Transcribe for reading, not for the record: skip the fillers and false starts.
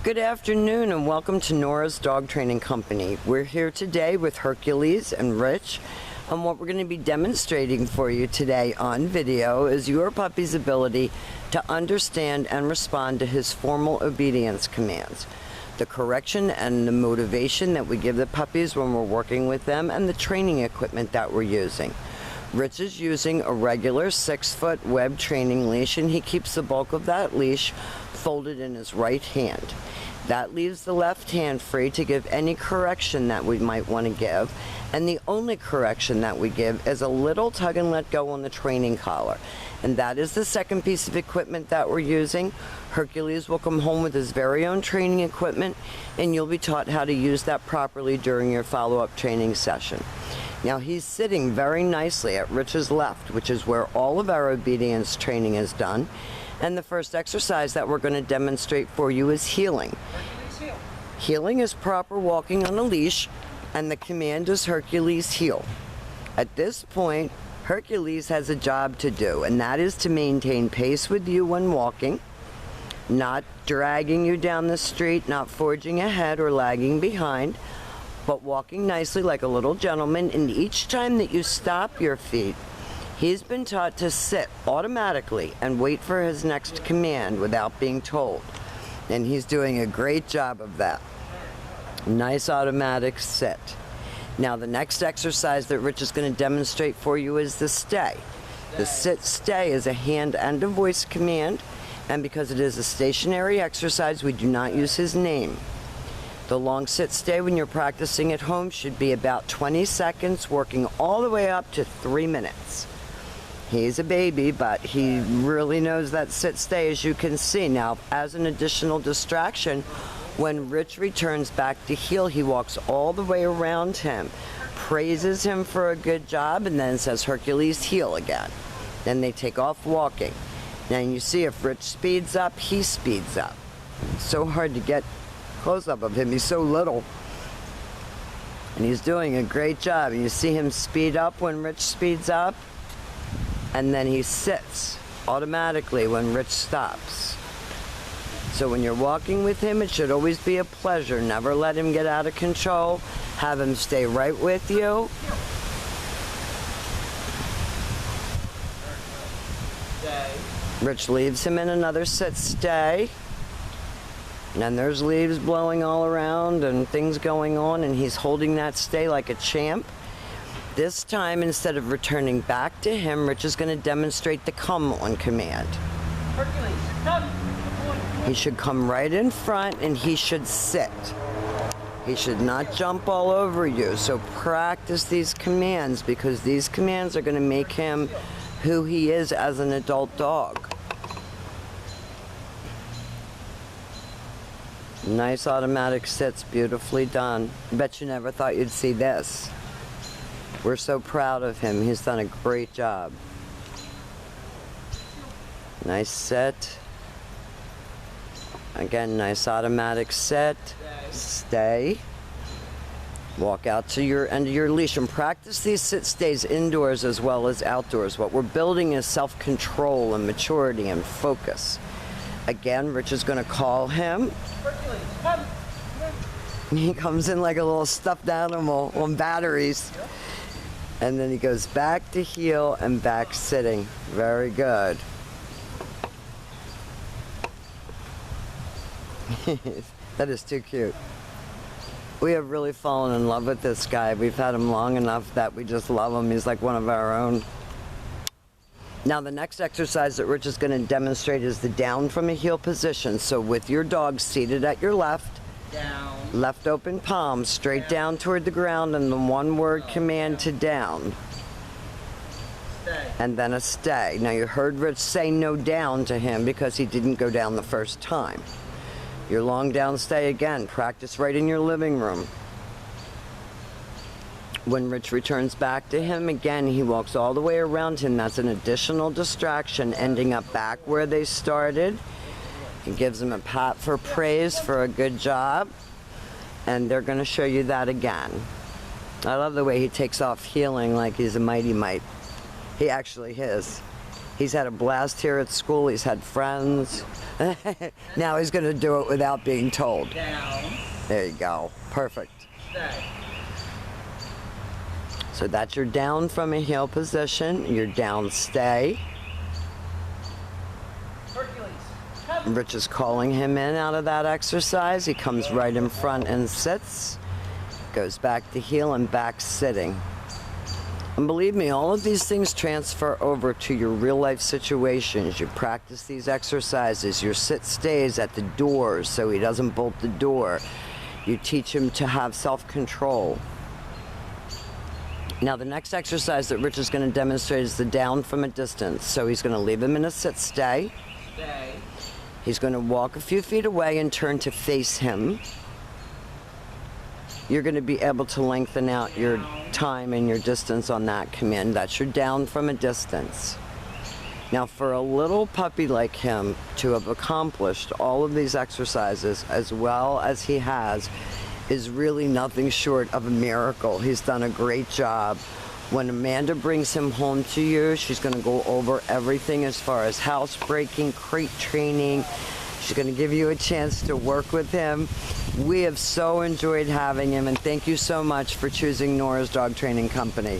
Good afternoon and welcome to Nora's Dog Training Company. We're here today with Hercules and Rich, and what we're going to be demonstrating for you today on video is your puppy's ability to understand and respond to his formal obedience commands, the correction and the motivation that we give the puppies when we're working with them, and the training equipment that we're using. Rich is using a regular 6-foot web training leash, and he keeps the bulk of that leash folded in his right hand. That leaves the left hand free to give any correction that we might want to give, and the only correction that we give is a little tug and let go on the training collar, and that is the second piece of equipment that we're using. Hercules will come home with his very own training equipment, and you'll be taught how to use that properly during your follow-up training session. Now he's sitting very nicely at Rich's left, which is where all of our obedience training is done. And the first exercise that we're going to demonstrate for you is heeling. Heeling is proper walking on a leash, and the command is Hercules heel. At this point, Hercules has a job to do, and that is to maintain pace with you when walking, not dragging you down the street, not forging ahead or lagging behind, but walking nicely like a little gentleman. And each time that you stop your feet, he's been taught to sit automatically and wait for his next command without being told. And he's doing a great job of that. Nice automatic sit. Now the next exercise that Rich is going to demonstrate for you is the stay. The sit-stay is a hand and a voice command, and because it is a stationary exercise, we do not use his name. The long sit-stay when you're practicing at home should be about 20 seconds, working all the way up to 3 minutes. He's a baby, but he really knows that sit-stay, as you can see. Now, as an additional distraction, when Rich returns back to heel, he walks all the way around him, praises him for a good job, and then says, Hercules, heel again. Then they take off walking. Now you see if Rich speeds up, he speeds up. It's so hard to get close-up of him. He's so little. And he's doing a great job. You see him speed up when Rich speeds up, and then he sits automatically when Rich stops. So when you're walking with him, it should always be a pleasure. Never let him get out of control. Have him stay right with you. Rich leaves him in another sit-stay. And there's leaves blowing all around and things going on, and he's holding that stay like a champ. This time, instead of returning back to him, Rich is going to demonstrate the come on command. Hercules, come! He should come right in front, and he should sit. He should not jump all over you. So practice these commands, because these commands are going to make him who he is as an adult dog. Nice automatic sits, beautifully done. I bet you never thought you'd see this. We're so proud of him. He's done a great job. Nice sit. Again, nice automatic sit. Stay. Walk out to your end of your leash and practice these sit-stays indoors as well as outdoors. What we're building is self-control and maturity and focus. Again, Rich is going to call him. Hercules, come! He comes in like a little stuffed animal on batteries. And then he goes back to heel and back sitting. Very good. That is too cute. We have really fallen in love with this guy. We've had him long enough that we just love him. He's like one of our own. Now the next exercise that Rich is going to demonstrate is the down from a heel position. So with your dog seated at your left, Down. left open palm, straight down toward the ground, and the one-word command to down. Stay. And then a stay. Now you heard Rich say no down to him because he didn't go down the first time. Your long down stay again. Practice right in your living room. When Rich returns back to him, again, he walks all the way around him. That's an additional distraction, ending up back where they started. He gives him a pat for praise for a good job. And they're going to show you that again. I love the way he takes off heeling like he's a mighty mite. He actually is. He's had a blast here at school. He's had friends. Now he's going to do it without being told. Down. There you go. Perfect. Stay. So that's your down from a heel position. Your down stay. Hercules. Come. Rich is calling him in out of that exercise. He comes right in front and sits. Goes back to heel and back sitting. And believe me, all of these things transfer over to your real life situations. You practice these exercises. Your sit stays at the door so he doesn't bolt the door. You teach him to have self-control. Now the next exercise that Rich is going to demonstrate is the down from a distance. So he's going to leave him in a sit stay. Stay. He's going to walk a few feet away and turn to face him. You're going to be able to lengthen out your time and your distance on that command. That's your down from a distance. Now for a little puppy like him to have accomplished all of these exercises as well as he has is really nothing short of a miracle. He's done a great job. When Amanda brings him home to you, she's going to go over everything as far as housebreaking, crate training. She's going to give you a chance to work with him. We have so enjoyed having him, and thank you so much for choosing Nora's Dog Training Company.